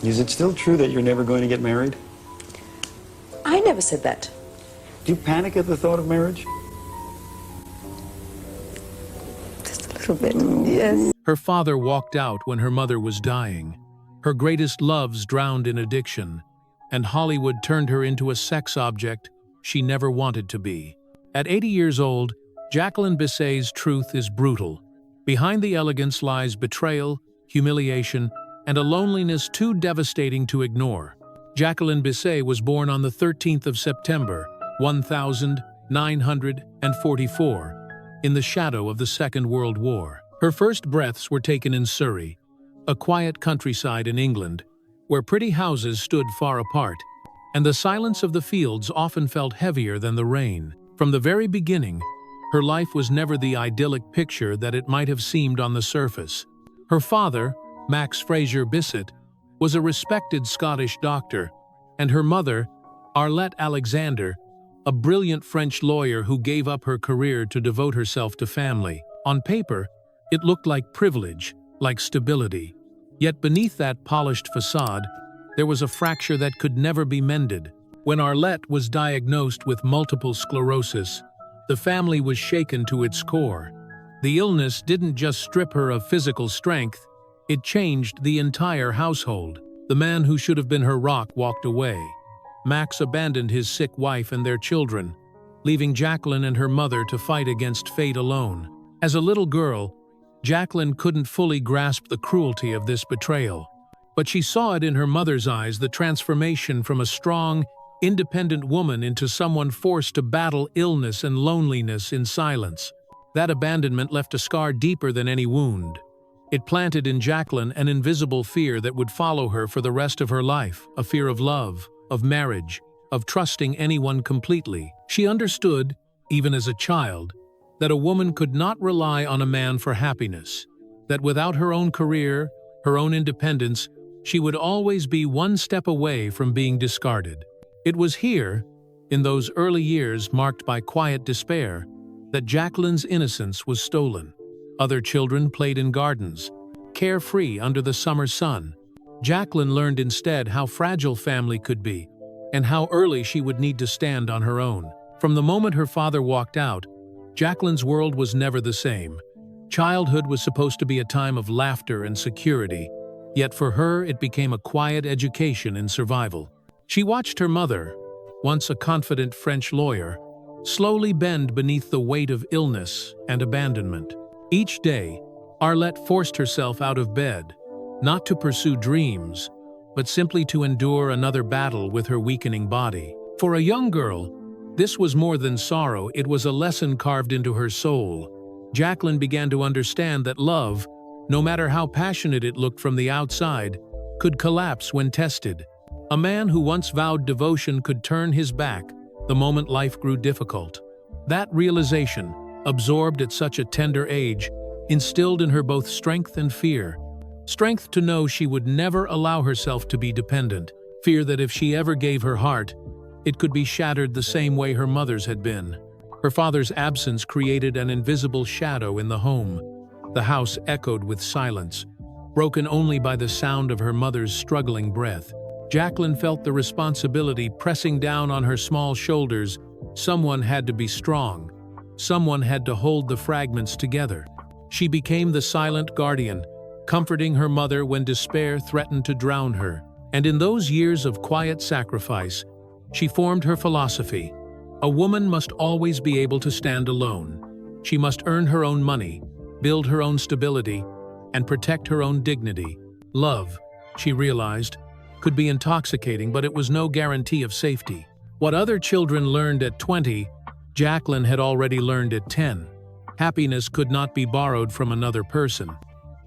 Is it still true that you're never going to get married? I never said that. Do you panic at the thought of marriage? Just a little bit, yes. Her father walked out when her mother was dying. Her greatest loves drowned in addiction, and Hollywood turned her into a sex object she never wanted to be. At 80 years old, Jacqueline Bisset's truth is brutal. Behind the elegance lies betrayal, humiliation, and a loneliness too devastating to ignore. Jacqueline Bisset was born on the 13th of September, 1944, in the shadow of the Second World War. Her first breaths were taken in Surrey, a quiet countryside in England, where pretty houses stood far apart, and the silence of the fields often felt heavier than the rain. From the very beginning, her life was never the idyllic picture that it might have seemed on the surface. Her father, Max Fraser Bisset, was a respected Scottish doctor, and her mother, Arlette Alexander, a brilliant French lawyer who gave up her career to devote herself to family. On paper, it looked like privilege, like stability. Yet beneath that polished facade, there was a fracture that could never be mended. When Arlette was diagnosed with multiple sclerosis, the family was shaken to its core. The illness didn't just strip her of physical strength, it changed the entire household. The man who should have been her rock walked away. Max abandoned his sick wife and their children, leaving Jacqueline and her mother to fight against fate alone. As a little girl, Jacqueline couldn't fully grasp the cruelty of this betrayal, but she saw it in her mother's eyes, the transformation from a strong, independent woman into someone forced to battle illness and loneliness in silence. That abandonment left a scar deeper than any wound. It planted in Jacqueline an invisible fear that would follow her for the rest of her life, a fear of love, of marriage, of trusting anyone completely. She understood, even as a child, that a woman could not rely on a man for happiness, that without her own career, her own independence, she would always be one step away from being discarded. It was here, in those early years marked by quiet despair, that Jacqueline's innocence was stolen. Other children played in gardens, carefree under the summer sun. Jacqueline learned instead how fragile family could be, and how early she would need to stand on her own. From the moment her father walked out, Jacqueline's world was never the same. Childhood was supposed to be a time of laughter and security, yet for her it became a quiet education in survival. She watched her mother, once a confident French lawyer, slowly bend beneath the weight of illness and abandonment. Each day, Arlette forced herself out of bed, not to pursue dreams, but simply to endure another battle with her weakening body. For a young girl, this was more than sorrow, it was a lesson carved into her soul. Jacqueline began to understand that love, no matter how passionate it looked from the outside, could collapse when tested. A man who once vowed devotion could turn his back the moment life grew difficult. That realization, absorbed at such a tender age, instilled in her both strength and fear. Strength to know she would never allow herself to be dependent, fear that if she ever gave her heart, it could be shattered the same way her mother's had been. Her father's absence created an invisible shadow in the home. The house echoed with silence, broken only by the sound of her mother's struggling breath. Jacqueline felt the responsibility pressing down on her small shoulders. Someone had to be strong. Someone had to hold the fragments together. She became the silent guardian, comforting her mother when despair threatened to drown her. And in those years of quiet sacrifice, she formed her philosophy. A woman must always be able to stand alone. She must earn her own money, build her own stability, and protect her own dignity. Love, she realized, could be intoxicating, but it was no guarantee of safety. What other children learned at 20, Jacqueline had already learned at 10. Happiness could not be borrowed from another person.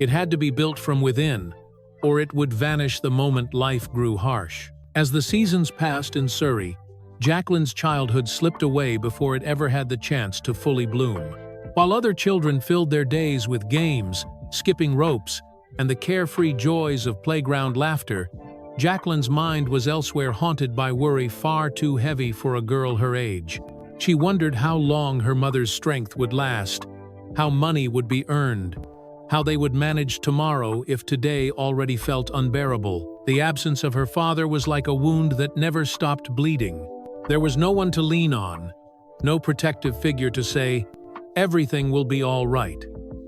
It had to be built from within, or it would vanish the moment life grew harsh. As the seasons passed in Surrey, Jacqueline's childhood slipped away before it ever had the chance to fully bloom. While other children filled their days with games, skipping ropes, and the carefree joys of playground laughter, Jacqueline's mind was elsewhere, haunted by worry far too heavy for a girl her age. She wondered how long her mother's strength would last, how money would be earned, how they would manage tomorrow if today already felt unbearable. The absence of her father was like a wound that never stopped bleeding. There was no one to lean on, no protective figure to say, "Everything will be all right."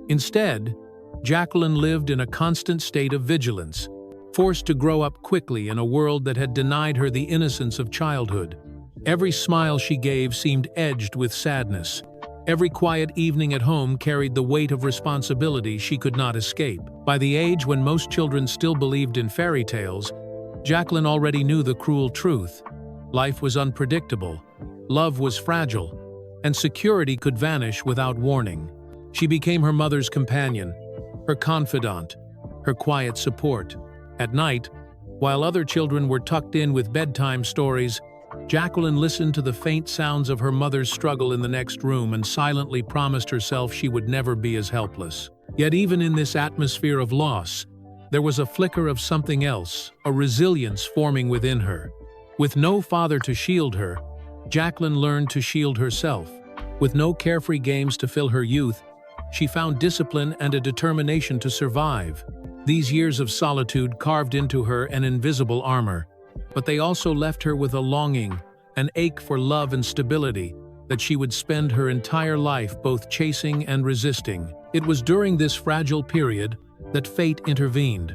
Instead, Jacqueline lived in a constant state of vigilance, forced to grow up quickly in a world that had denied her the innocence of childhood. Every smile she gave seemed edged with sadness. Every quiet evening at home carried the weight of responsibility she could not escape. By the age when most children still believed in fairy tales, Jacqueline already knew the cruel truth. Life was unpredictable, love was fragile, and security could vanish without warning. She became her mother's companion, her confidant, her quiet support. At night, while other children were tucked in with bedtime stories, Jacqueline listened to the faint sounds of her mother's struggle in the next room and silently promised herself she would never be as helpless. Yet even in this atmosphere of loss, there was a flicker of something else, a resilience forming within her. With no father to shield her, Jacqueline learned to shield herself. With no carefree games to fill her youth, she found discipline and a determination to survive. These years of solitude carved into her an invisible armor, but they also left her with a longing, an ache for love and stability that she would spend her entire life both chasing and resisting. It was during this fragile period that fate intervened,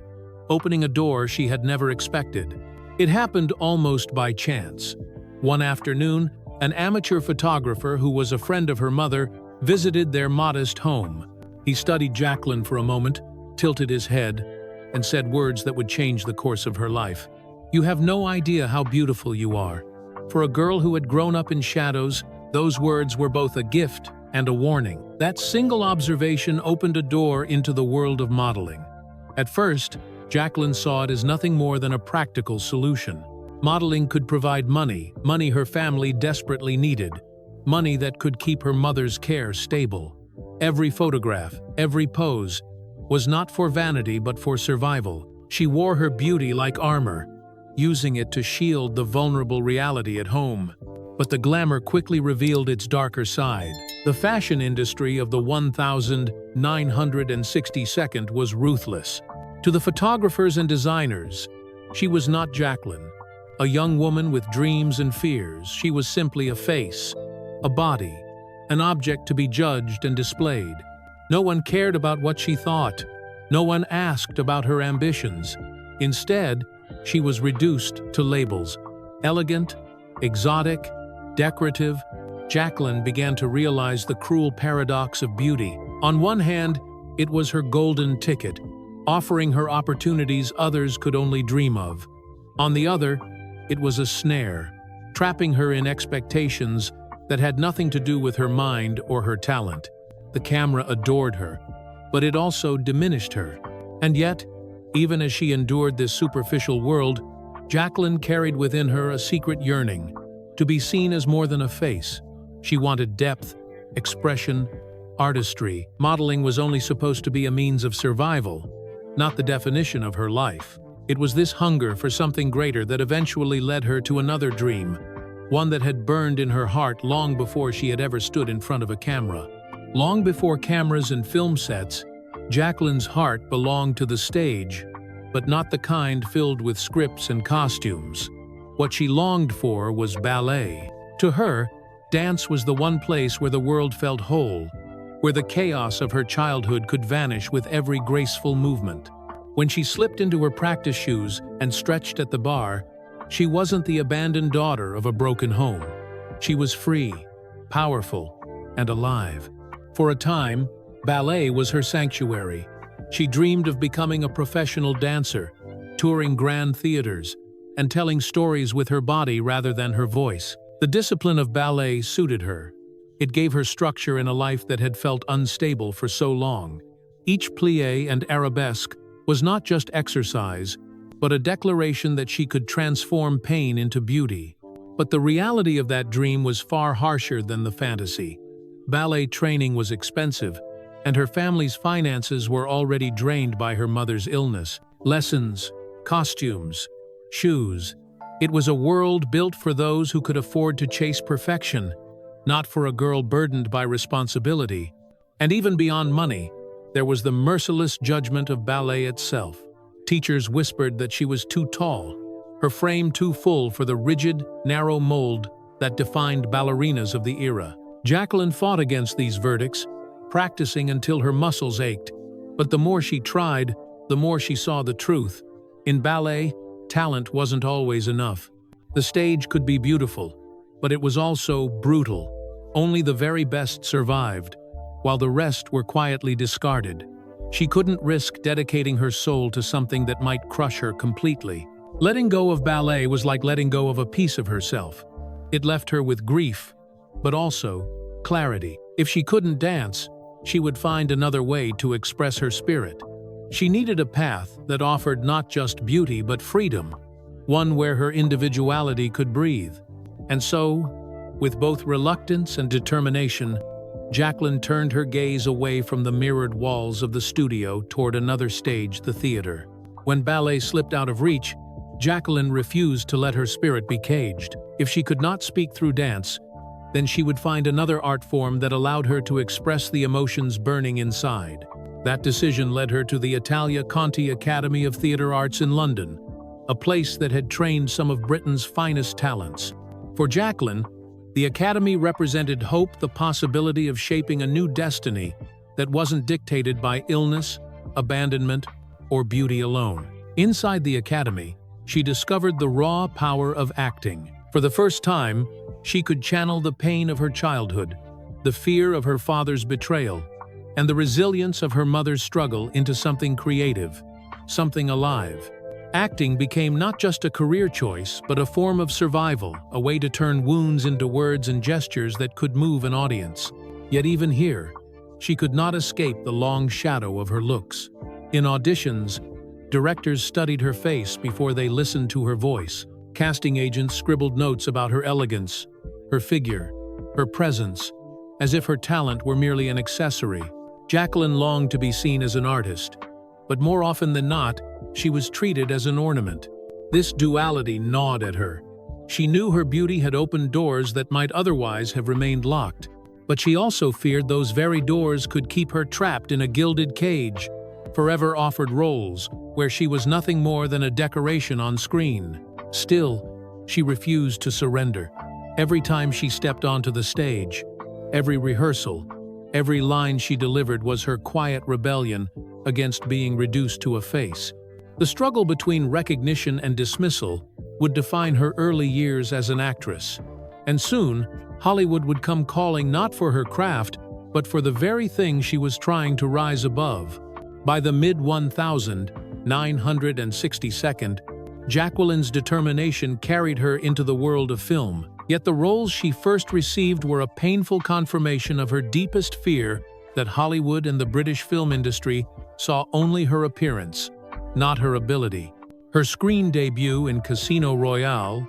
opening a door she had never expected. It happened almost by chance. One afternoon, an amateur photographer who was a friend of her mother visited their modest home. He studied Jacqueline for a moment, tilted his head, and said words that would change the course of her life. "You have no idea how beautiful you are." For a girl who had grown up in shadows, those words were both a gift and a warning. That single observation opened a door into the world of modeling. At first, Jacqueline saw it as nothing more than a practical solution. Modeling could provide money her family desperately needed, money that could keep her mother's care stable. Every photograph, every pose, was not for vanity but for survival. She wore her beauty like armor, using it to shield the vulnerable reality at home. But the glamour quickly revealed its darker side. The fashion industry of the 1962nd was ruthless. To the photographers and designers, she was not Jacqueline, a young woman with dreams and fears. She was simply a face, a body, an object to be judged and displayed. No one cared about what she thought. No one asked about her ambitions. Instead, she was reduced to labels: elegant, exotic, decorative. Jacqueline began to realize the cruel paradox of beauty. On one hand, it was her golden ticket, offering her opportunities others could only dream of. On the other, it was a snare, trapping her in expectations that had nothing to do with her mind or her talent. The camera adored her, but it also diminished her. And yet, even as she endured this superficial world, Jacqueline carried within her a secret yearning, to be seen as more than a face. She wanted depth, expression, artistry. Modeling was only supposed to be a means of survival, not the definition of her life. It was this hunger for something greater that eventually led her to another dream, one that had burned in her heart long before she had ever stood in front of a camera. Long before cameras and film sets, Jacqueline's heart belonged to the stage, but not the kind filled with scripts and costumes. What she longed for was ballet. To her, dance was the one place where the world felt whole, where the chaos of her childhood could vanish with every graceful movement. When she slipped into her practice shoes and stretched at the bar, she wasn't the abandoned daughter of a broken home. She was free, powerful, and alive. For a time, ballet was her sanctuary. She dreamed of becoming a professional dancer, touring grand theaters, and telling stories with her body rather than her voice. The discipline of ballet suited her. It gave her structure in a life that had felt unstable for so long. Each plie and arabesque was not just exercise, but a declaration that she could transform pain into beauty. But the reality of that dream was far harsher than the fantasy. Ballet training was expensive, and her family's finances were already drained by her mother's illness. Lessons, costumes, shoes. It was a world built for those who could afford to chase perfection, not for a girl burdened by responsibility. And even beyond money, there was the merciless judgment of ballet itself. Teachers whispered that she was too tall, her frame too full for the rigid, narrow mold that defined ballerinas of the era. Jacqueline fought against these verdicts, practicing until her muscles ached. But the more she tried, the more she saw the truth. In ballet, talent wasn't always enough. The stage could be beautiful, but it was also brutal. Only the very best survived, while the rest were quietly discarded. She couldn't risk dedicating her soul to something that might crush her completely. Letting go of ballet was like letting go of a piece of herself. It left her with grief, but also clarity. If she couldn't dance, she would find another way to express her spirit. She needed a path that offered not just beauty but freedom, one where her individuality could breathe. And so, with both reluctance and determination, Jacqueline turned her gaze away from the mirrored walls of the studio toward another stage, the theater. When ballet slipped out of reach, Jacqueline refused to let her spirit be caged. If she could not speak through dance, then she would find another art form that allowed her to express the emotions burning inside. That decision led her to the Italia Conti Academy of Theatre Arts in London, a place that had trained some of Britain's finest talents. For Jacqueline, the academy represented hope, the possibility of shaping a new destiny that wasn't dictated by illness, abandonment, or beauty alone. Inside the academy, she discovered the raw power of acting. For the first time, she could channel the pain of her childhood, the fear of her father's betrayal, and the resilience of her mother's struggle into something creative, something alive. Acting became not just a career choice, but a form of survival, a way to turn wounds into words and gestures that could move an audience. Yet even here, she could not escape the long shadow of her looks. In auditions, directors studied her face before they listened to her voice. Casting agents scribbled notes about her elegance, her figure, her presence, as if her talent were merely an accessory. Jacqueline longed to be seen as an artist, but more often than not, she was treated as an ornament. This duality gnawed at her. She knew her beauty had opened doors that might otherwise have remained locked, but she also feared those very doors could keep her trapped in a gilded cage, forever offered roles where she was nothing more than a decoration on screen. Still, she refused to surrender. Every time she stepped onto the stage, every rehearsal, every line she delivered was her quiet rebellion against being reduced to a face. The struggle between recognition and dismissal would define her early years as an actress. And soon, Hollywood would come calling not for her craft, but for the very thing she was trying to rise above. By the mid-1962nd, Jacqueline's determination carried her into the world of film. Yet the roles she first received were a painful confirmation of her deepest fear that Hollywood and the British film industry saw only her appearance, not her ability. Her screen debut in Casino Royale,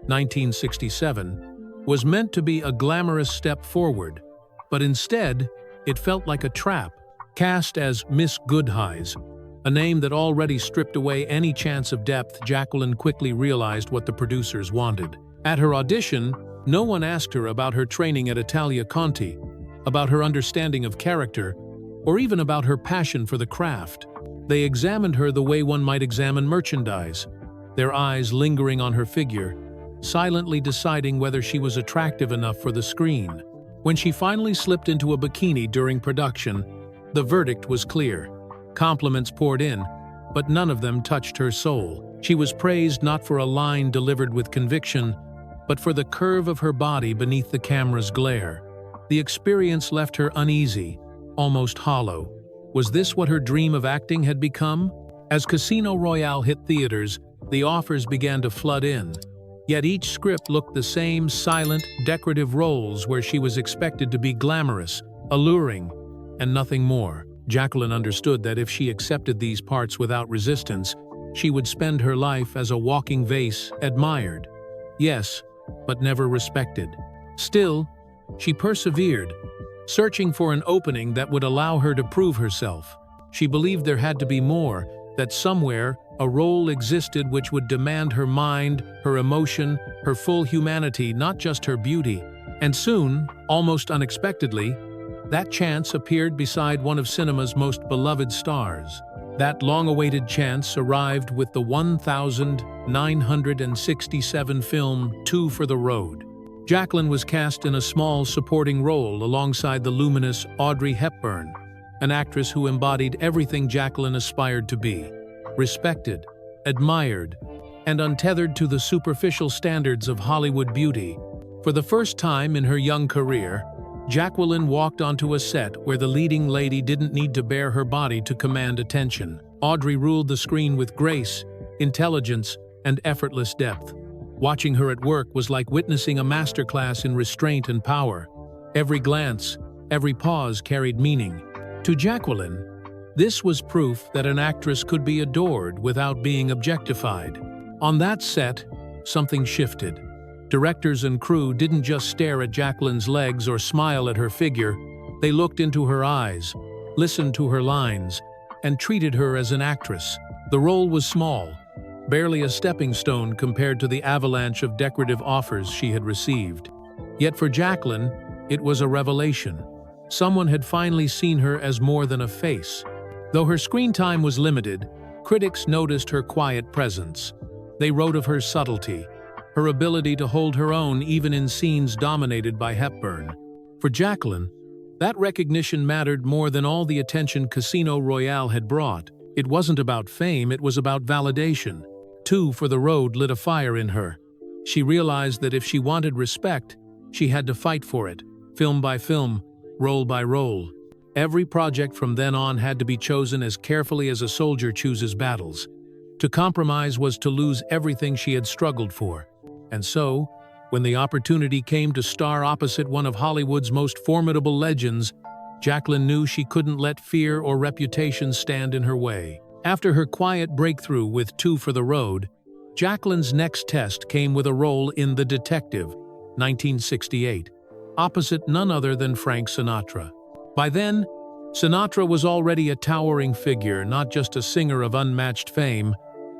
1967, was meant to be a glamorous step forward, but instead, it felt like a trap. Cast as Miss Goodhighs, a name that already stripped away any chance of depth, Jacqueline quickly realized what the producers wanted. At her audition, no one asked her about her training at Italia Conti, about her understanding of character, or even about her passion for the craft. They examined her the way one might examine merchandise, their eyes lingering on her figure, silently deciding whether she was attractive enough for the screen. When she finally slipped into a bikini during production, the verdict was clear. Compliments poured in, but none of them touched her soul. She was praised not for a line delivered with conviction, but for the curve of her body beneath the camera's glare. The experience left her uneasy, almost hollow. Was this what her dream of acting had become? As Casino Royale hit theaters, the offers began to flood in. Yet each script looked the same: silent, decorative roles where she was expected to be glamorous, alluring, and nothing more. Jacqueline understood that if she accepted these parts without resistance, she would spend her life as a walking vase, admired. Yes, but never respected. Still, she persevered, searching for an opening that would allow her to prove herself. She believed there had to be more, that somewhere a role existed which would demand her mind, her emotion, her full humanity, not just her beauty. And soon, almost unexpectedly, that chance appeared beside one of cinema's most beloved stars. That long-awaited chance arrived with the 1967 film Two for the Road. Jacqueline was cast in a small supporting role alongside the luminous Audrey Hepburn, an actress who embodied everything Jacqueline aspired to be: respected, admired, and untethered to the superficial standards of Hollywood beauty. For the first time in her young career, Jacqueline walked onto a set where the leading lady didn't need to bare her body to command attention. Audrey ruled the screen with grace, intelligence, and effortless depth. Watching her at work was like witnessing a masterclass in restraint and power. Every glance, every pause carried meaning. To Jacqueline, this was proof that an actress could be adored without being objectified. On that set, something shifted. Directors and crew didn't just stare at Jacqueline's legs or smile at her figure. They looked into her eyes, listened to her lines, and treated her as an actress. The role was small, barely a stepping stone compared to the avalanche of decorative offers she had received. Yet for Jacqueline, it was a revelation. Someone had finally seen her as more than a face. Though her screen time was limited, critics noticed her quiet presence. They wrote of her subtlety, her ability to hold her own even in scenes dominated by Hepburn. For Jacqueline, that recognition mattered more than all the attention Casino Royale had brought. It wasn't about fame, it was about validation. Two for the Road lit a fire in her. She realized that if she wanted respect, she had to fight for it, film by film, role by role. Every project from then on had to be chosen as carefully as a soldier chooses battles. To compromise was to lose everything she had struggled for. And so, when the opportunity came to star opposite one of Hollywood's most formidable legends, Jacqueline knew she couldn't let fear or reputation stand in her way. After her quiet breakthrough with Two for the Road, Jacqueline's next test came with a role in The Detective, 1968, opposite none other than Frank Sinatra. By then, Sinatra was already a towering figure, not just a singer of unmatched fame,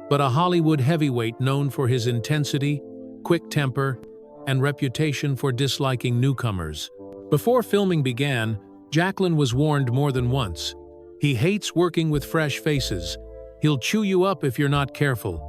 but a Hollywood heavyweight known for his intensity, quick temper, and reputation for disliking newcomers. Before filming began, Jacqueline was warned more than once. "He hates working with fresh faces. He'll chew you up if you're not careful."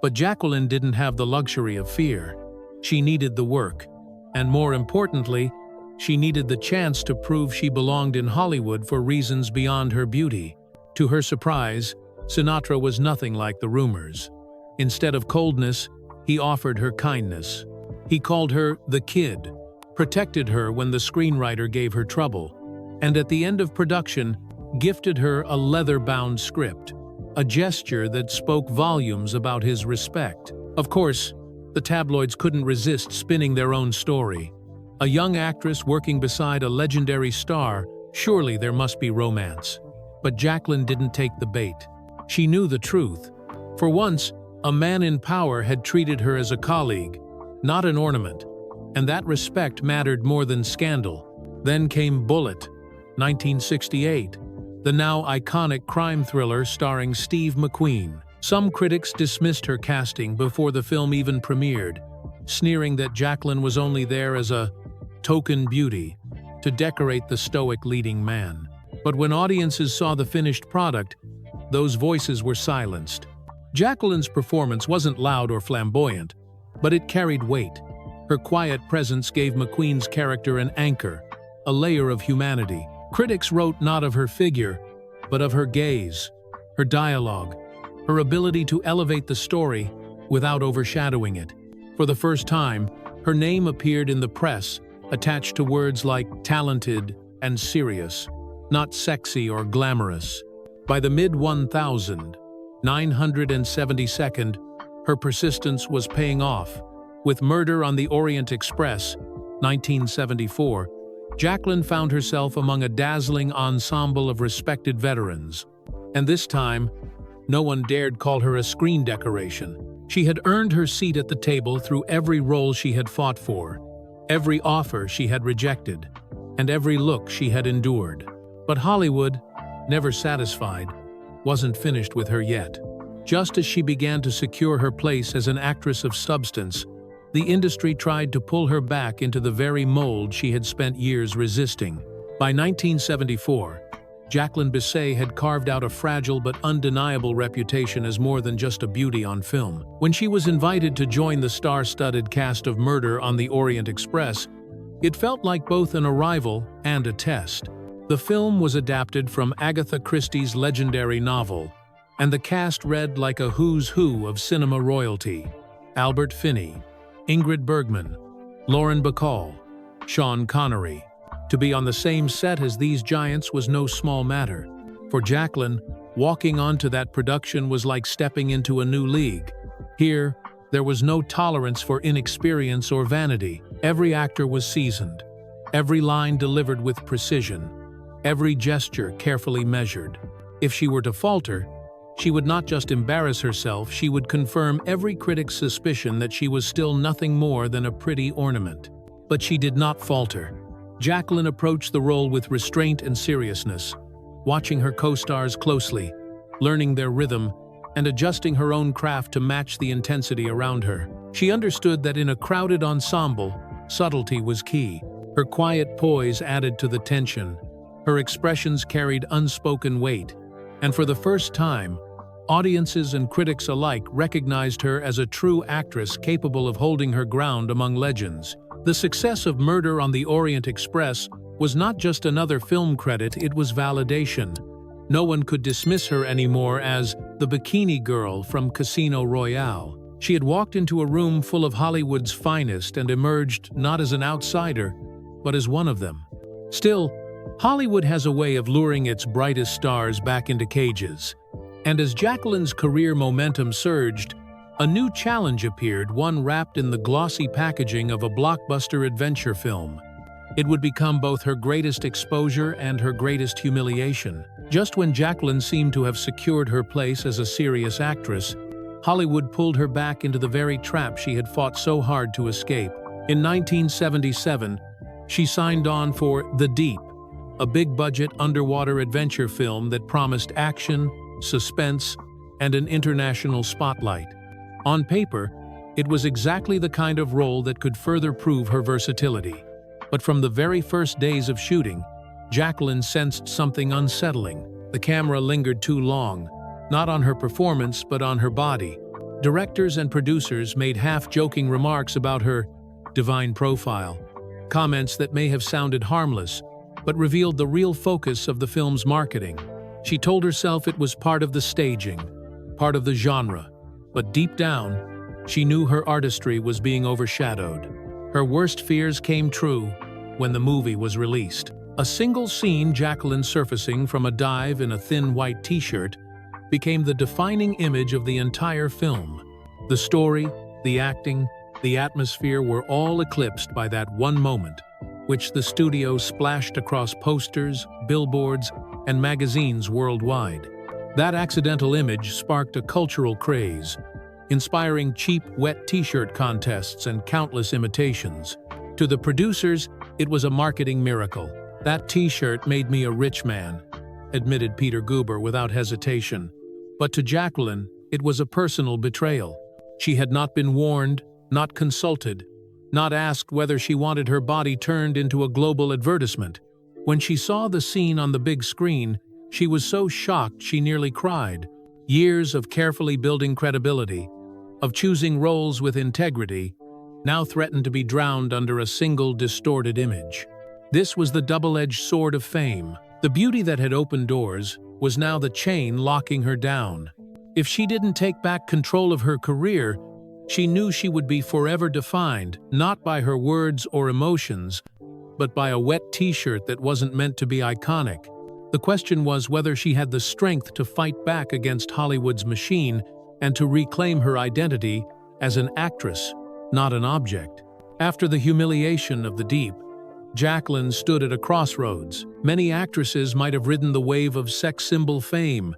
But Jacqueline didn't have the luxury of fear. She needed the work. And more importantly, she needed the chance to prove she belonged in Hollywood for reasons beyond her beauty. To her surprise, Sinatra was nothing like the rumors. Instead of coldness, he offered her kindness. He called her the kid, protected her when the screenwriter gave her trouble, and at the end of production, gifted her a leather-bound script, a gesture that spoke volumes about his respect. Of course, the tabloids couldn't resist spinning their own story. A young actress working beside a legendary star, surely there must be romance. But Jacqueline didn't take the bait. She knew the truth. For once, a man in power had treated her as a colleague, not an ornament, and that respect mattered more than scandal. Then came Bullet, 1968, the now iconic crime thriller starring Steve McQueen. Some critics dismissed her casting before the film even premiered, sneering that Jacqueline was only there as a token beauty to decorate the stoic leading man. But when audiences saw the finished product, those voices were silenced. Jacqueline's performance wasn't loud or flamboyant, but it carried weight. Her quiet presence gave McQueen's character an anchor, a layer of humanity. Critics wrote not of her figure, but of her gaze, her dialogue, her ability to elevate the story without overshadowing it. For the first time, her name appeared in the press, attached to words like talented and serious, not sexy or glamorous. By the mid-1972, her persistence was paying off. With Murder on the Orient Express, 1974, Jacqueline found herself among a dazzling ensemble of respected veterans. And this time, no one dared call her a screen decoration. She had earned her seat at the table through every role she had fought for, every offer she had rejected, and every look she had endured. But Hollywood, never satisfied, wasn't finished with her yet. Just as she began to secure her place as an actress of substance, the industry tried to pull her back into the very mold she had spent years resisting. By 1974, Jacqueline Bisset had carved out a fragile but undeniable reputation as more than just a beauty on film. When she was invited to join the star-studded cast of Murder on the Orient Express, it felt like both an arrival and a test. The film was adapted from Agatha Christie's legendary novel, and the cast read like a who's who of cinema royalty. Albert Finney, Ingrid Bergman, Lauren Bacall, Sean Connery. To be on the same set as these giants was no small matter. For Jacqueline, walking onto that production was like stepping into a new league. Here, there was no tolerance for inexperience or vanity. Every actor was seasoned, every line delivered with precision, every gesture carefully measured. If she were to falter, she would not just embarrass herself, she would confirm every critic's suspicion that she was still nothing more than a pretty ornament. But she did not falter. Jacqueline approached the role with restraint and seriousness, watching her co-stars closely, learning their rhythm, and adjusting her own craft to match the intensity around her. She understood that in a crowded ensemble, subtlety was key. Her quiet poise added to the tension. Her expressions carried unspoken weight, and for the first time, audiences and critics alike recognized her as a true actress capable of holding her ground among legends. The success of Murder on the Orient Express was not just another film credit, it was validation. No one could dismiss her anymore as the bikini girl from Casino Royale. She had walked into a room full of Hollywood's finest and emerged not as an outsider, but as one of them. Still, Hollywood has a way of luring its brightest stars back into cages. And as Jacqueline's career momentum surged, a new challenge appeared, one wrapped in the glossy packaging of a blockbuster adventure film. It would become both her greatest exposure and her greatest humiliation. Just when Jacqueline seemed to have secured her place as a serious actress, Hollywood pulled her back into the very trap she had fought so hard to escape. In 1977, she signed on for The Deep, a big-budget underwater adventure film that promised action, suspense, and an international spotlight. On paper, it was exactly the kind of role that could further prove her versatility. But from the very first days of shooting, Jacqueline sensed something unsettling. The camera lingered too long, not on her performance but on her body. Directors and producers made half-joking remarks about her divine profile, comments that may have sounded harmless, but revealed the real focus of the film's marketing. She told herself it was part of the staging, part of the genre, but deep down, she knew her artistry was being overshadowed. Her worst fears came true when the movie was released. A single scene, Jacqueline surfacing from a dive in a thin white t-shirt, became the defining image of the entire film. The story, the acting, the atmosphere were all eclipsed by that one moment, which the studio splashed across posters, billboards, and magazines worldwide. That accidental image sparked a cultural craze, inspiring cheap, wet t-shirt contests and countless imitations. To the producers, it was a marketing miracle. "That t-shirt made me a rich man," admitted Peter Guber without hesitation. But to Jacqueline, it was a personal betrayal. She had not been warned, not consulted, not asked whether she wanted her body turned into a global advertisement. When she saw the scene on the big screen, she was so shocked she nearly cried. Years of carefully building credibility, of choosing roles with integrity, now threatened to be drowned under a single distorted image. This was the double-edged sword of fame. The beauty that had opened doors was now the chain locking her down. If she didn't take back control of her career, she knew she would be forever defined, not by her words or emotions, but by a wet t-shirt that wasn't meant to be iconic. The question was whether she had the strength to fight back against Hollywood's machine and to reclaim her identity as an actress, not an object. After the humiliation of The Deep, Jacqueline stood at a crossroads. Many actresses might have ridden the wave of sex symbol fame,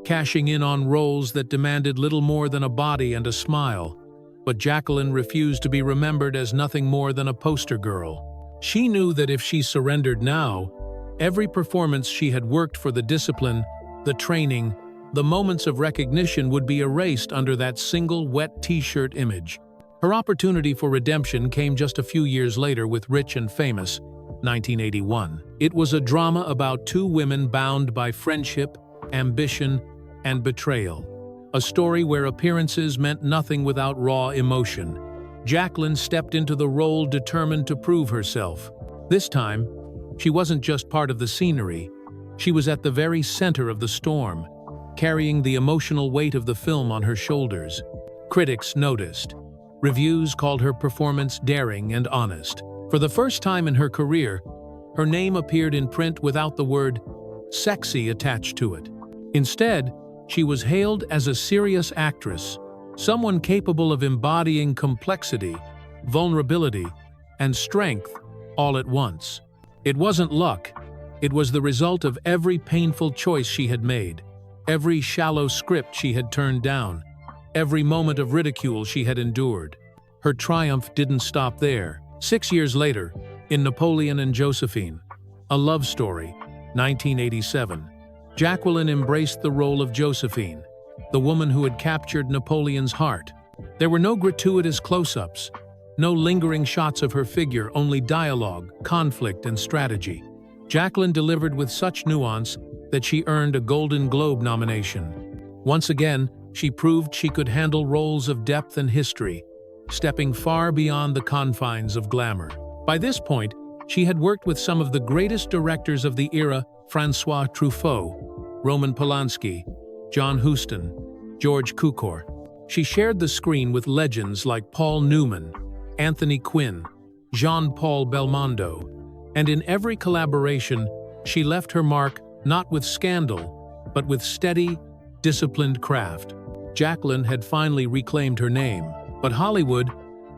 cashing in on roles that demanded little more than a body and a smile. But Jacqueline refused to be remembered as nothing more than a poster girl. She knew that if she surrendered now, every performance she had worked for, the discipline, the training, the moments of recognition would be erased under that single wet t-shirt image. Her opportunity for redemption came just a few years later with Rich and Famous, 1981. It was a drama about two women bound by friendship, ambition, and betrayal. A story where appearances meant nothing without raw emotion. Jacqueline stepped into the role determined to prove herself. This time, she wasn't just part of the scenery, she was at the very center of the storm, carrying the emotional weight of the film on her shoulders. Critics noticed. Reviews called her performance daring and honest. For the first time in her career, her name appeared in print without the word sexy attached to it. Instead, she was hailed as a serious actress, someone capable of embodying complexity, vulnerability, and strength all at once. It wasn't luck, it was the result of every painful choice she had made, every shallow script she had turned down, every moment of ridicule she had endured. Her triumph didn't stop there. 6 years later, in Napoleon and Josephine, a love story, 1987, Jacqueline embraced the role of Josephine, the woman who had captured Napoleon's heart. There were no gratuitous close-ups, no lingering shots of her figure, only dialogue, conflict, and strategy. Jacqueline delivered with such nuance that she earned a Golden Globe nomination. Once again, she proved she could handle roles of depth and history, stepping far beyond the confines of glamour. By this point, she had worked with some of the greatest directors of the era: François Truffaut, Roman Polanski, John Huston, George Cukor. She shared the screen with legends like Paul Newman, Anthony Quinn, Jean-Paul Belmondo, and in every collaboration, she left her mark not with scandal, but with steady, disciplined craft. Jacqueline had finally reclaimed her name, but Hollywood,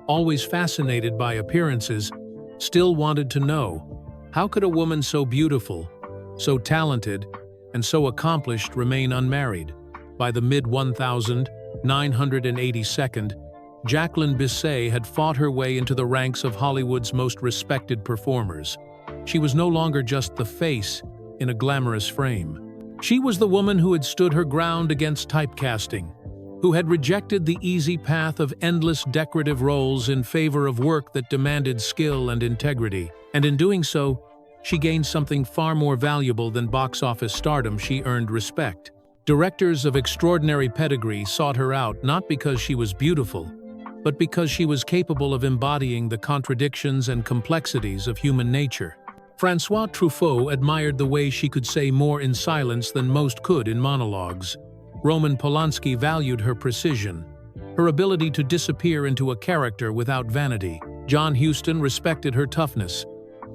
always fascinated by appearances, still wanted to know, how could a woman so beautiful, so talented, and so accomplished remain unmarried? By the mid-1982nd, Jacqueline Bisset had fought her way into the ranks of Hollywood's most respected performers. She was no longer just the face in a glamorous frame. She was the woman who had stood her ground against typecasting, who had rejected the easy path of endless decorative roles in favor of work that demanded skill and integrity. And in doing so, she gained something far more valuable than box office stardom. She earned respect. Directors of extraordinary pedigree sought her out not because she was beautiful, but because she was capable of embodying the contradictions and complexities of human nature. François Truffaut admired the way she could say more in silence than most could in monologues. Roman Polanski valued her precision, her ability to disappear into a character without vanity. John Huston respected her toughness,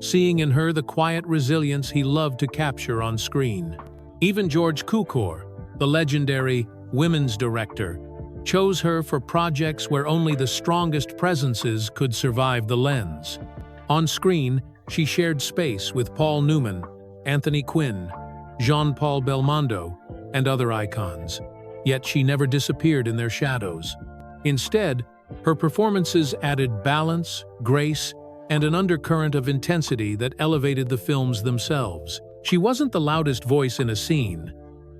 seeing in her the quiet resilience he loved to capture on screen. Even George Cukor, the legendary women's director, chose her for projects where only the strongest presences could survive the lens. On screen, she shared space with Paul Newman, Anthony Quinn, Jean-Paul Belmondo, and other icons. Yet she never disappeared in their shadows. Instead, her performances added balance, grace, and an undercurrent of intensity that elevated the films themselves. She wasn't the loudest voice in a scene,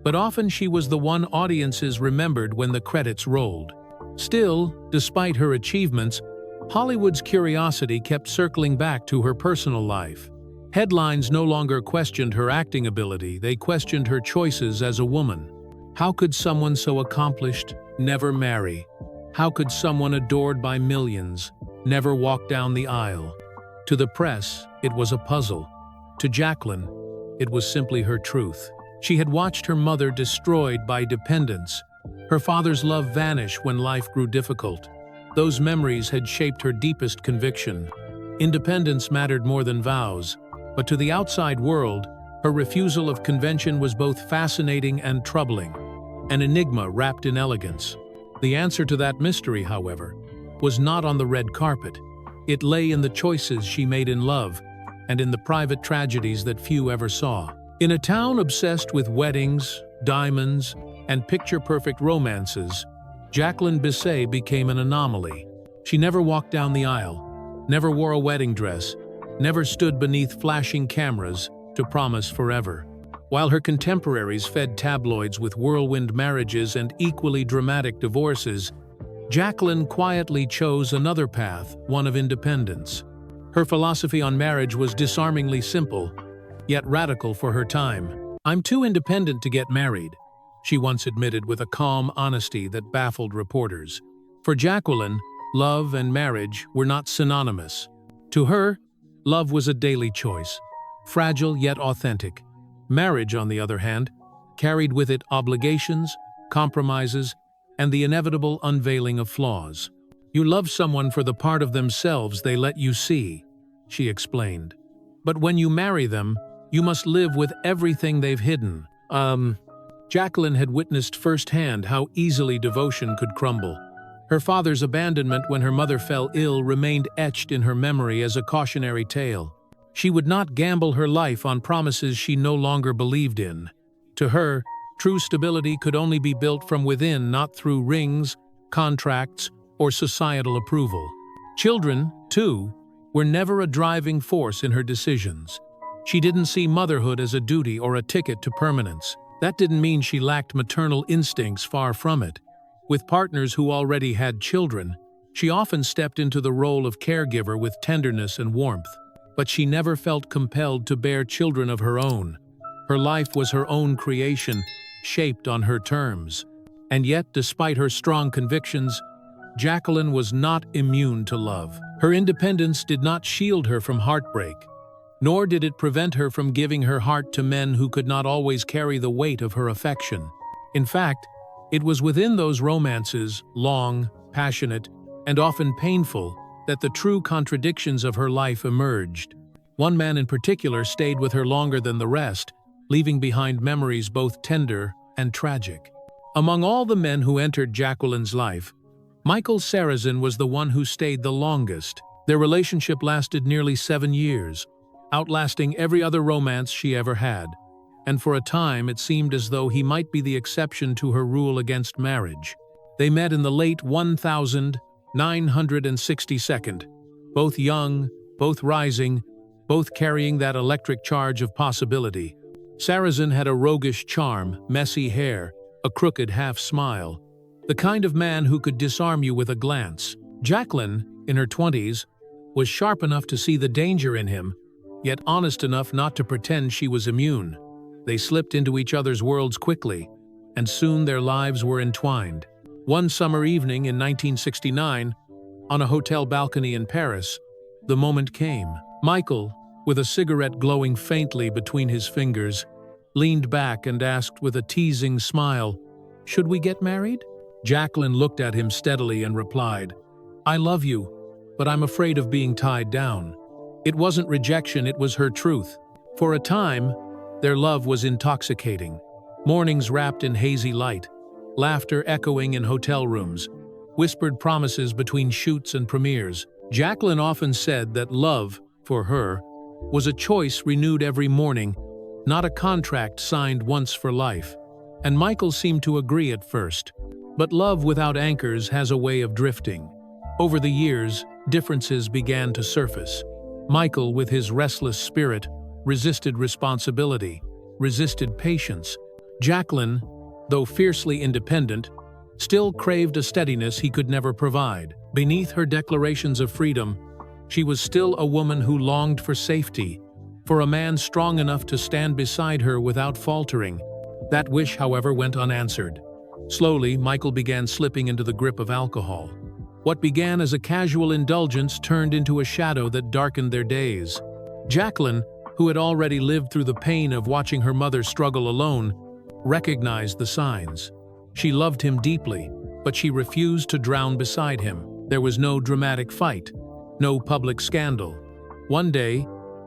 but often she was the one audiences remembered when the credits rolled. Still, despite her achievements, Hollywood's curiosity kept circling back to her personal life. Headlines no longer questioned her acting ability, they questioned her choices as a woman. How could someone so accomplished never marry? How could someone adored by millions never walk down the aisle? To the press, it was a puzzle. To Jacqueline, it was simply her truth. She had watched her mother destroyed by dependence, her father's love vanish when life grew difficult. Those memories had shaped her deepest conviction. Independence mattered more than vows, but to the outside world, her refusal of convention was both fascinating and troubling, an enigma wrapped in elegance. The answer to that mystery, however, was not on the red carpet. It lay in the choices she made in love and in the private tragedies that few ever saw. In a town obsessed with weddings, diamonds, and picture-perfect romances, Jacqueline Bisset became an anomaly. She never walked down the aisle, never wore a wedding dress, never stood beneath flashing cameras to promise forever. While her contemporaries fed tabloids with whirlwind marriages and equally dramatic divorces, Jacqueline quietly chose another path, one of independence. Her philosophy on marriage was disarmingly simple, yet radical for her time. "I'm too independent to get married," she once admitted with a calm honesty that baffled reporters. For Jacqueline, love and marriage were not synonymous. To her, love was a daily choice, fragile yet authentic. Marriage, on the other hand, carried with it obligations, compromises, and the inevitable unveiling of flaws. "You love someone for the part of themselves they let you see," she explained. "But when you marry them, you must live with everything they've hidden." Jacqueline had witnessed firsthand how easily devotion could crumble. Her father's abandonment when her mother fell ill remained etched in her memory as a cautionary tale. She would not gamble her life on promises she no longer believed in. To her, true stability could only be built from within, not through rings, contracts, or societal approval. Children, too, were never a driving force in her decisions. She didn't see motherhood as a duty or a ticket to permanence. That didn't mean she lacked maternal instincts, far from it. With partners who already had children, she often stepped into the role of caregiver with tenderness and warmth. But she never felt compelled to bear children of her own. Her life was her own creation, shaped on her terms. And yet, despite her strong convictions, Jacqueline was not immune to love. Her independence did not shield her from heartbreak, nor did it prevent her from giving her heart to men who could not always carry the weight of her affection. In fact, it was within those romances, long, passionate, and often painful, that the true contradictions of her life emerged. One man in particular stayed with her longer than the rest, leaving behind memories both tender and tragic. Among all the men who entered Jacqueline's life, Michael Sarrazin was the one who stayed the longest. Their relationship lasted nearly 7 years, outlasting every other romance she ever had, and for a time it seemed as though he might be the exception to her rule against marriage. They met in the late 1962, both young, both rising, both carrying that electric charge of possibility. Sarrazin had a roguish charm, messy hair, a crooked half-smile, the kind of man who could disarm you with a glance. Jacqueline, in her 20s, was sharp enough to see the danger in him, yet honest enough not to pretend she was immune. They slipped into each other's worlds quickly, and soon their lives were entwined. One summer evening in 1969, on a hotel balcony in Paris, the moment came. Michael, with a cigarette glowing faintly between his fingers, leaned back and asked with a teasing smile, "Should we get married?" Jacqueline looked at him steadily and replied, "I love you, but I'm afraid of being tied down." It wasn't rejection, it was her truth. For a time, their love was intoxicating. Mornings wrapped in hazy light, laughter echoing in hotel rooms, whispered promises between shoots and premieres. Jacqueline often said that love, for her, was a choice renewed every morning, not a contract signed once for life. And Michael seemed to agree at first. But love without anchors has a way of drifting. Over the years, differences began to surface. Michael, with his restless spirit, resisted responsibility, resisted patience. Jacqueline, though fiercely independent, still craved a steadiness he could never provide. Beneath her declarations of freedom, she was still a woman who longed for safety, for a man strong enough to stand beside her without faltering. That wish, however, went unanswered. Slowly, Michael began slipping into the grip of alcohol. What began as a casual indulgence turned into a shadow that darkened their days. Jacqueline, who had already lived through the pain of watching her mother struggle alone, recognized the signs. She loved him deeply, but she refused to drown beside him. There was no dramatic fight, no public scandal. One day,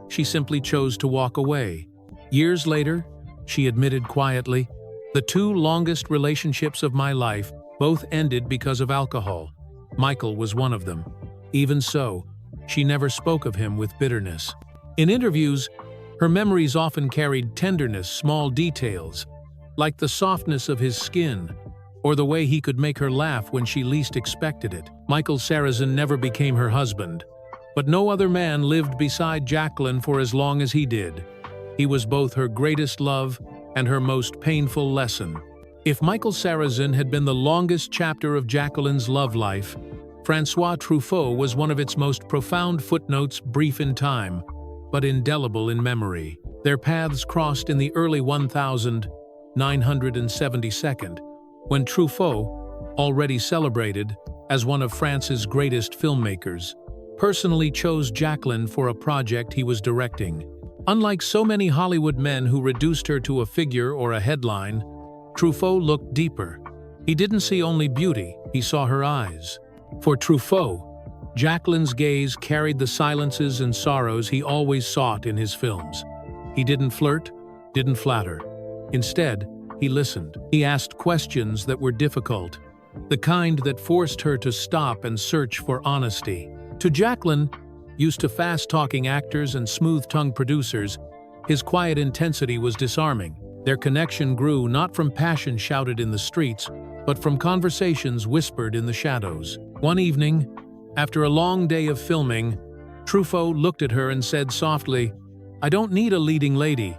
she simply chose to walk away. Years later, she admitted quietly, "The 2 longest relationships of my life both ended because of alcohol. Michael was one of them." Even so, she never spoke of him with bitterness. In interviews, her memories often carried tenderness, small details, like the softness of his skin, or the way he could make her laugh when she least expected it. Michael Sarrazin never became her husband, but no other man lived beside Jacqueline for as long as he did. He was both her greatest love and her most painful lesson. If Michael Sarrazin had been the longest chapter of Jacqueline's love life, François Truffaut was one of its most profound footnotes, brief in time, but indelible in memory. Their paths crossed in the early 1972, when Truffaut, already celebrated as one of France's greatest filmmakers, personally chose Jacqueline for a project he was directing. Unlike so many Hollywood men who reduced her to a figure or a headline, Truffaut looked deeper. He didn't see only beauty, he saw her eyes. For Truffaut, Jacqueline's gaze carried the silences and sorrows he always sought in his films. He didn't flirt, didn't flatter. Instead, he listened. He asked questions that were difficult, the kind that forced her to stop and search for honesty. To Jacqueline, used to fast-talking actors and smooth-tongued producers, his quiet intensity was disarming. Their connection grew not from passion shouted in the streets, but from conversations whispered in the shadows. One evening, after a long day of filming, Truffaut looked at her and said softly, "I don't need a leading lady.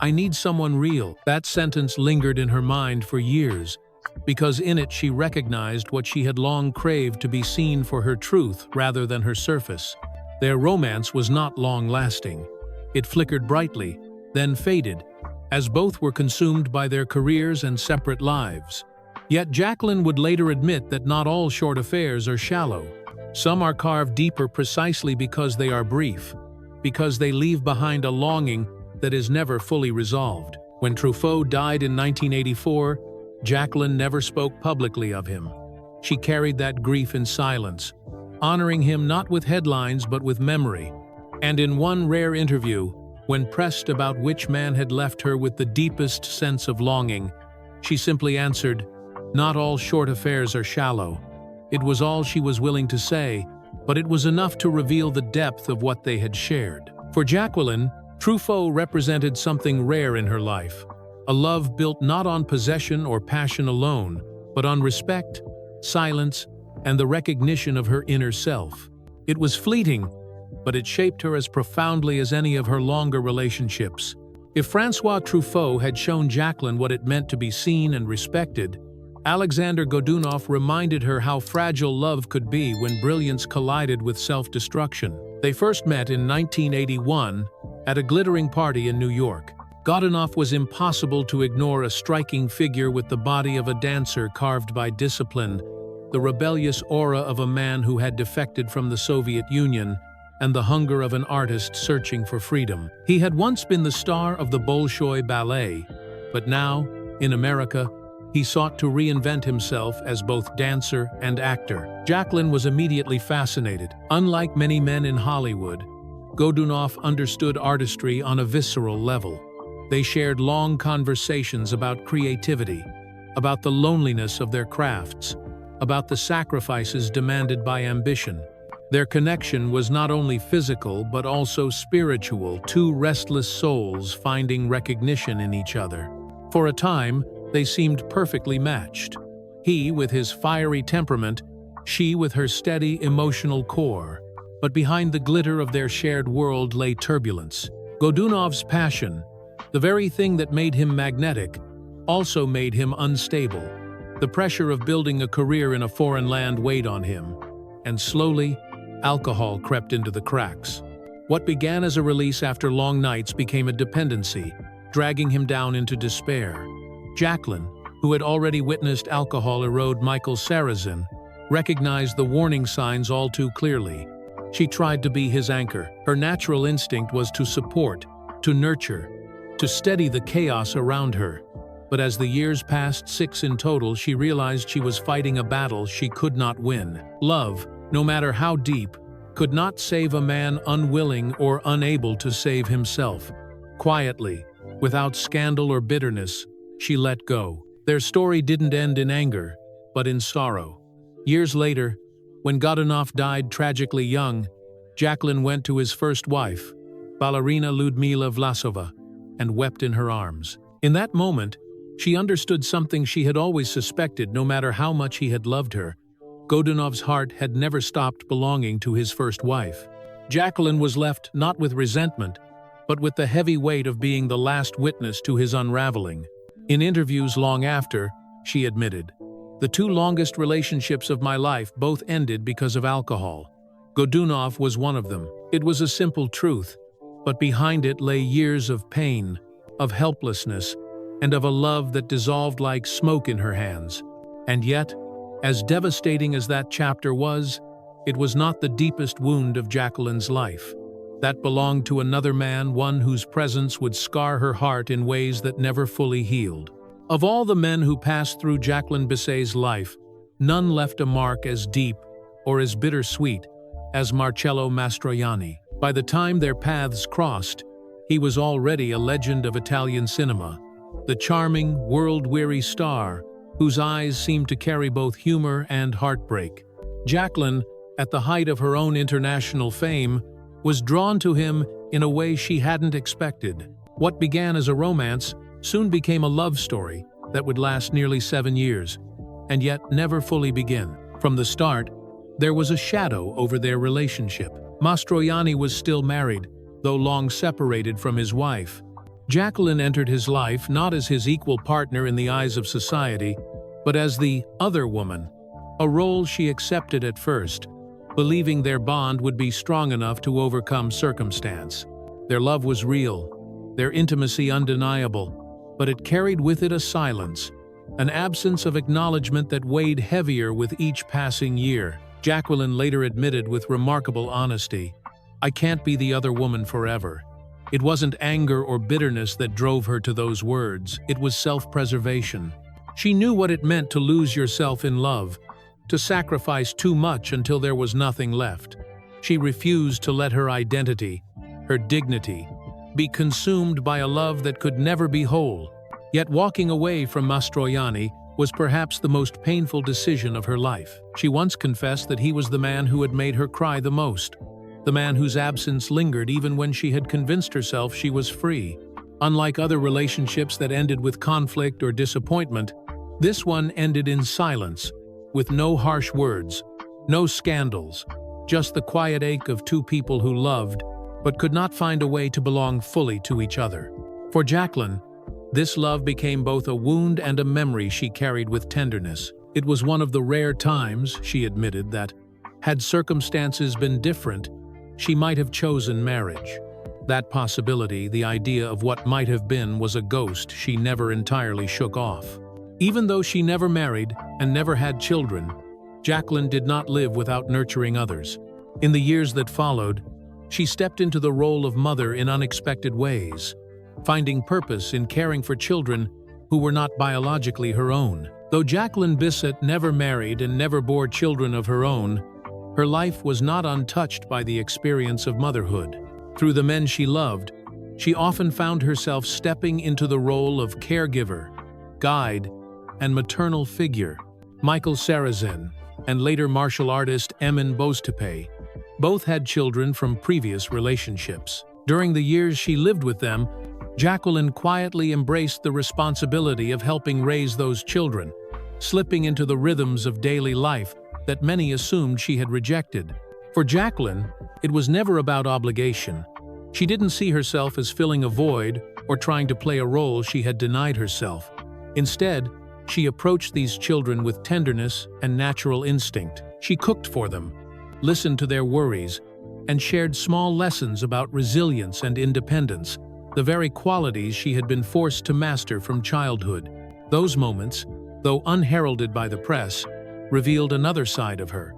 I need someone real." That sentence lingered in her mind for years, because in it she recognized what she had long craved, to be seen for her truth rather than her surface. Their romance was not long-lasting. It flickered brightly, then faded, as both were consumed by their careers and separate lives. Yet Jacqueline would later admit that not all short affairs are shallow. Some are carved deeper precisely because they are brief, because they leave behind a longing that is never fully resolved. When Truffaut died in 1984, Jacqueline never spoke publicly of him. She carried that grief in silence, honoring him not with headlines but with memory. And in one rare interview, when pressed about which man had left her with the deepest sense of longing, she simply answered, "Not all short affairs are shallow." It was all she was willing to say, but it was enough to reveal the depth of what they had shared. For Jacqueline, Truffaut represented something rare in her life, a love built not on possession or passion alone, but on respect, silence, and the recognition of her inner self. It was fleeting, but it shaped her as profoundly as any of her longer relationships. If François Truffaut had shown Jacqueline what it meant to be seen and respected, Alexander Godunov reminded her how fragile love could be when brilliance collided with self-destruction. They first met in 1981 at a glittering party in New York. Godunov was impossible to ignore, a striking figure with the body of a dancer carved by discipline, the rebellious aura of a man who had defected from the Soviet Union, and the hunger of an artist searching for freedom. He had once been the star of the Bolshoi Ballet, but now, in America, he sought to reinvent himself as both dancer and actor. Jacqueline was immediately fascinated. Unlike many men in Hollywood, Godunov understood artistry on a visceral level. They shared long conversations about creativity, about the loneliness of their crafts, about the sacrifices demanded by ambition. Their connection was not only physical but also spiritual, two restless souls finding recognition in each other. For a time, they seemed perfectly matched. He with his fiery temperament, she with her steady emotional core. But behind the glitter of their shared world lay turbulence. Godunov's passion, the very thing that made him magnetic, also made him unstable. The pressure of building a career in a foreign land weighed on him, and slowly, alcohol crept into the cracks. What began as a release after long nights became a dependency, dragging him down into despair. Jacqueline, who had already witnessed alcohol erode Michael Sarrazin, recognized the warning signs all too clearly. She tried to be his anchor. Her natural instinct was to support, to nurture, to steady the chaos around her. But as the years passed, 6 in total, she realized she was fighting a battle she could not win. Love, no matter how deep, could not save a man unwilling or unable to save himself. Quietly, without scandal or bitterness, she let go. Their story didn't end in anger, but in sorrow. Years later, when Godunov died tragically young, Jacqueline went to his first wife, ballerina Ludmila Vlasova, and wept in her arms. In that moment, she understood something she had always suspected. No matter how much he had loved her, Godunov's heart had never stopped belonging to his first wife. Jacqueline was left not with resentment, but with the heavy weight of being the last witness to his unraveling. In interviews long after, she admitted, The two longest relationships of my life both ended because of alcohol. Godunov was one of them. It was a simple truth, but behind it lay years of pain, of helplessness, and of a love that dissolved like smoke in her hands. And yet, as devastating as that chapter was, it was not the deepest wound of Jacqueline's life. That belonged to another man, one whose presence would scar her heart in ways that never fully healed. Of all the men who passed through Jacqueline Bisset's life, none left a mark as deep or as bittersweet as Marcello Mastroianni. By the time their paths crossed, he was already a legend of Italian cinema, the charming, world-weary star whose eyes seemed to carry both humor and heartbreak. Jacqueline, at the height of her own international fame, was drawn to him in a way she hadn't expected. What began as a romance soon became a love story that would last nearly 7 years, and yet never fully begin. From the start, there was a shadow over their relationship. Mastroianni was still married, though long separated from his wife. Jacqueline entered his life not as his equal partner in the eyes of society, but as the other woman, a role she accepted at first, believing their bond would be strong enough to overcome circumstance. Their love was real, their intimacy undeniable, but it carried with it a silence, an absence of acknowledgement that weighed heavier with each passing year. Jacqueline later admitted with remarkable honesty, "I can't be the other woman forever." It wasn't anger or bitterness that drove her to those words, it was self-preservation. She knew what it meant to lose yourself in love, to sacrifice too much until there was nothing left. She refused to let her identity, her dignity, be consumed by a love that could never be whole. Yet walking away from Mastroianni was perhaps the most painful decision of her life. She once confessed that he was the man who had made her cry the most, the man whose absence lingered even when she had convinced herself she was free. Unlike other relationships that ended with conflict or disappointment, this one ended in silence, with no harsh words, no scandals, just the quiet ache of two people who loved, but could not find a way to belong fully to each other. For Jacqueline, this love became both a wound and a memory she carried with tenderness. It was one of the rare times, she admitted, that, had circumstances been different, she might have chosen marriage. That possibility, the idea of what might have been, was a ghost she never entirely shook off. Even though she never married and never had children, Jacqueline did not live without nurturing others. In the years that followed, she stepped into the role of mother in unexpected ways, finding purpose in caring for children who were not biologically her own. Though Jacqueline Bisset never married and never bore children of her own, her life was not untouched by the experience of motherhood. Through the men she loved, she often found herself stepping into the role of caregiver, guide, and maternal figure. Michael Sarrazin and later martial artist Emin Boztepe both had children from previous relationships. During the years she lived with them, Jacqueline quietly embraced the responsibility of helping raise those children, slipping into the rhythms of daily life that many assumed she had rejected. For Jacqueline, it was never about obligation. She didn't see herself as filling a void or trying to play a role she had denied herself. Instead, she approached these children with tenderness and natural instinct. She cooked for them, listened to their worries, and shared small lessons about resilience and independence, the very qualities she had been forced to master from childhood. Those moments, though unheralded by the press, revealed another side of her,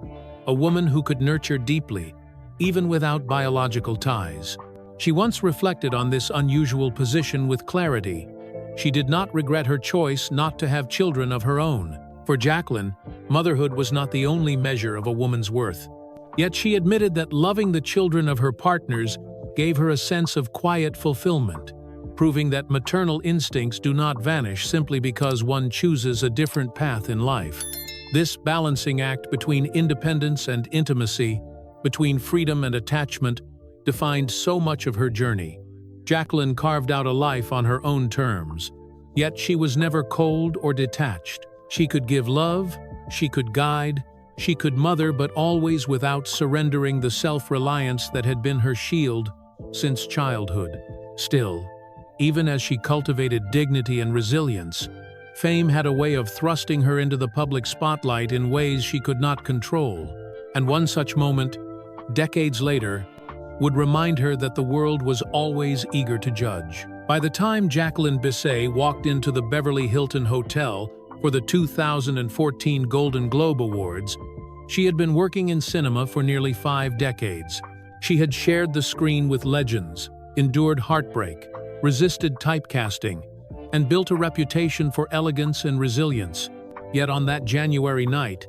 a woman who could nurture deeply, even without biological ties. She once reflected on this unusual position with clarity. She did not regret her choice not to have children of her own. For Jacqueline, motherhood was not the only measure of a woman's worth. Yet she admitted that loving the children of her partners gave her a sense of quiet fulfillment, proving that maternal instincts do not vanish simply because one chooses a different path in life. This balancing act between independence and intimacy, between freedom and attachment, defined so much of her journey. Jacqueline carved out a life on her own terms, yet she was never cold or detached. She could give love, she could guide, she could mother, but always without surrendering the self-reliance that had been her shield since childhood. Still, even as she cultivated dignity and resilience, Fame had a way of thrusting her into the public spotlight in ways she could not control, and one such moment, decades later, would remind her that the world was always eager to judge. By the time Jacqueline Bisset walked into the Beverly Hilton Hotel for the 2014 Golden Globe Awards, she had been working in cinema for nearly 5 decades. She had shared the screen with legends, endured heartbreak, resisted typecasting, and built a reputation for elegance and resilience. Yet on that January night,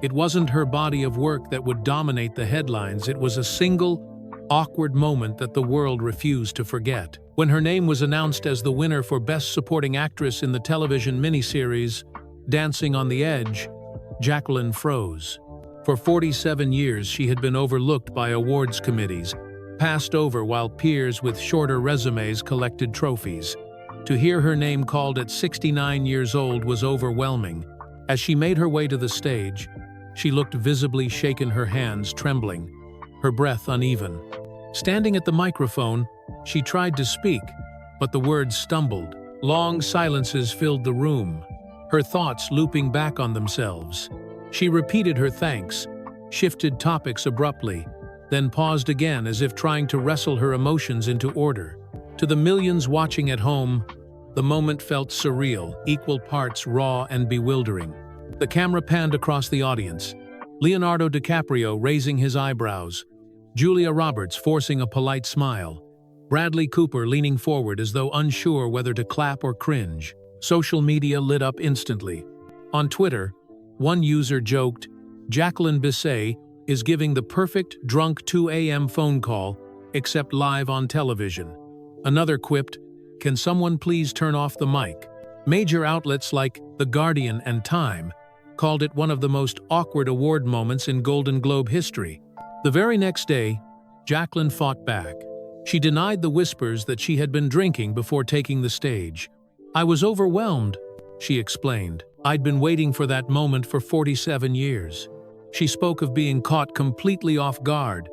it wasn't her body of work that would dominate the headlines. It was a single, awkward moment that the world refused to forget. When her name was announced as the winner for Best Supporting Actress in the television miniseries Dancing on the Edge, Jacqueline froze. For 47 years, she had been overlooked by awards committees, passed over while peers with shorter resumes collected trophies. To hear her name called at 69 years old was overwhelming. As she made her way to the stage, she looked visibly shaken, her hands trembling, her breath uneven. Standing at the microphone, she tried to speak, but the words stumbled. Long silences filled the room, her thoughts looping back on themselves. She repeated her thanks, shifted topics abruptly, then paused again as if trying to wrestle her emotions into order. To the millions watching at home, the moment felt surreal, equal parts raw and bewildering. The camera panned across the audience. Leonardo DiCaprio raising his eyebrows, Julia Roberts forcing a polite smile, Bradley Cooper leaning forward as though unsure whether to clap or cringe. Social media lit up instantly. On Twitter, one user joked, "Jacqueline Bisset is giving the perfect drunk 2 a.m. phone call, except live on television." Another quipped, "Can someone please turn off the mic?" Major outlets like The Guardian and Time called it one of the most awkward award moments in Golden Globe history. The very next day, Jacqueline fought back. She denied the whispers that she had been drinking before taking the stage. "I was overwhelmed," she explained. "I'd been waiting for that moment for 47 years. She spoke of being caught completely off guard,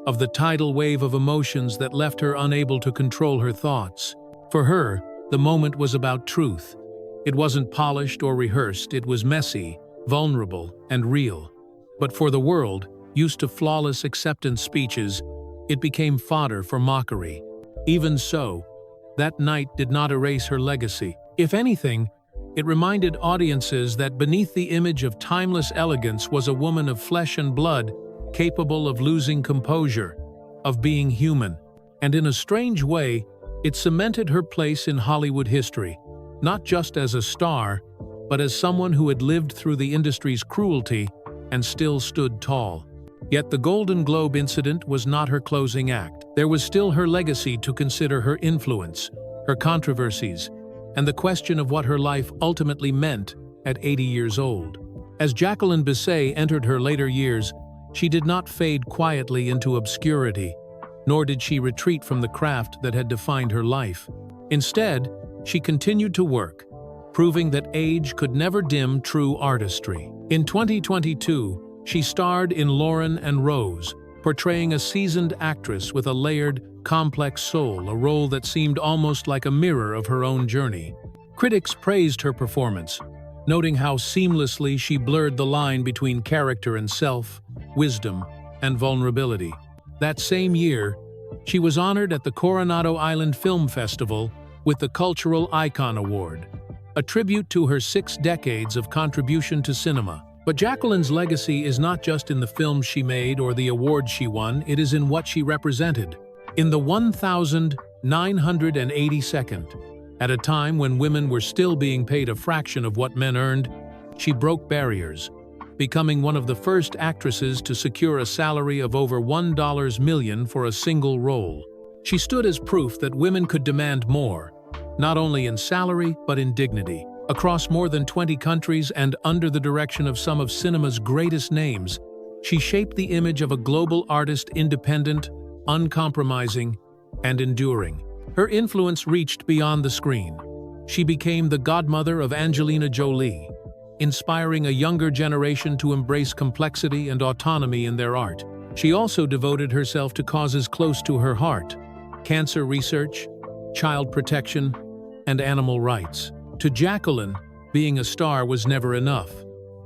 of the tidal wave of emotions that left her unable to control her thoughts. For her, the moment was about truth. It wasn't polished or rehearsed, it was messy, vulnerable, and real. But for the world, used to flawless acceptance speeches, it became fodder for mockery. Even so, that night did not erase her legacy. If anything, it reminded audiences that beneath the image of timeless elegance was a woman of flesh and blood, capable of losing composure, of being human. And in a strange way, it cemented her place in Hollywood history, not just as a star, but as someone who had lived through the industry's cruelty and still stood tall. Yet the Golden Globe incident was not her closing act. There was still her legacy to consider, her influence, her controversies, and the question of what her life ultimately meant at 80 years old. As Jacqueline Bisset entered her later years, she did not fade quietly into obscurity, nor did she retreat from the craft that had defined her life. Instead, she continued to work, proving that age could never dim true artistry. In 2022, she starred in Lauren and Rose, portraying a seasoned actress with a layered, complex soul, a role that seemed almost like a mirror of her own journey. Critics praised her performance, noting how seamlessly she blurred the line between character and self, wisdom, and vulnerability. That same year, she was honored at the Coronado Island Film Festival with the Cultural Icon Award, a tribute to her 6 decades of contribution to cinema. But Jacqueline's legacy is not just in the films she made or the awards she won, it is in what she represented. In the 1982nd, at a time when women were still being paid a fraction of what men earned, she broke barriers, becoming one of the first actresses to secure a salary of over $1 million for a single role. She stood as proof that women could demand more, not only in salary but in dignity. Across more than 20 countries and under the direction of some of cinema's greatest names, she shaped the image of a global artist, independent, uncompromising, and enduring. Her influence reached beyond the screen. She became the godmother of Angelina Jolie, inspiring a younger generation to embrace complexity and autonomy in their art. She also devoted herself to causes close to her heart: cancer research, child protection, and animal rights. To Jacqueline, Being a star was never enough.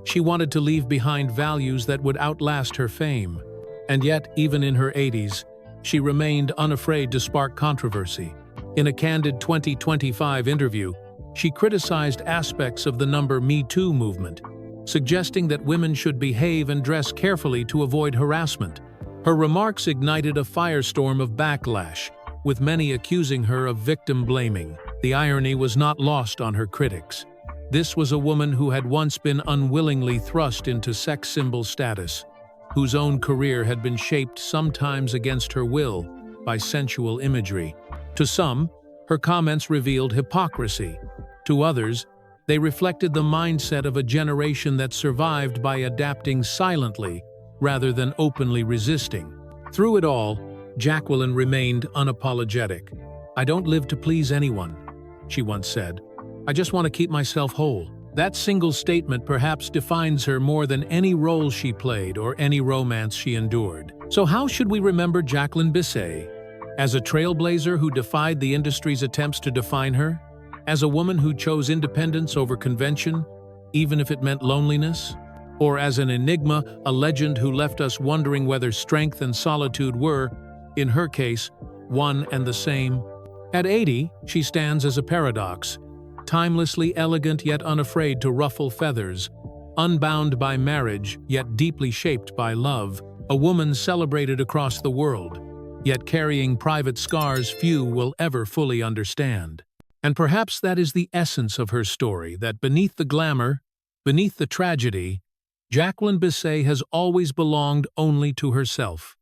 She wanted to leave behind values that would outlast her fame. And yet, even in her 80s, she remained unafraid to spark controversy. In a candid 2025 interview, she criticized aspects of the Me Too movement, suggesting that women should behave and dress carefully to avoid harassment. Her remarks ignited a firestorm of backlash, with many accusing her of victim blaming. The irony was not lost on her critics. This was a woman who had once been unwillingly thrust into sex symbol status, whose own career had been shaped sometimes against her will by sensual imagery. To some, her comments revealed hypocrisy. To others, they reflected the mindset of a generation that survived by adapting silently rather than openly resisting. Through it all, Jacqueline remained unapologetic. "I don't live to please anyone," she once said. "I just want to keep myself whole." That single statement perhaps defines her more than any role she played or any romance she endured. So how should we remember Jacqueline Bisset? As a trailblazer who defied the industry's attempts to define her? As a woman who chose independence over convention, even if it meant loneliness? Or as an enigma, a legend who left us wondering whether strength and solitude were, in her case, one and the same? At 80, she stands as a paradox, timelessly elegant yet unafraid to ruffle feathers, unbound by marriage yet deeply shaped by love, a woman celebrated across the world, yet carrying private scars few will ever fully understand. And perhaps that is the essence of her story, that beneath the glamour, beneath the tragedy, Jacqueline Bisset has always belonged only to herself.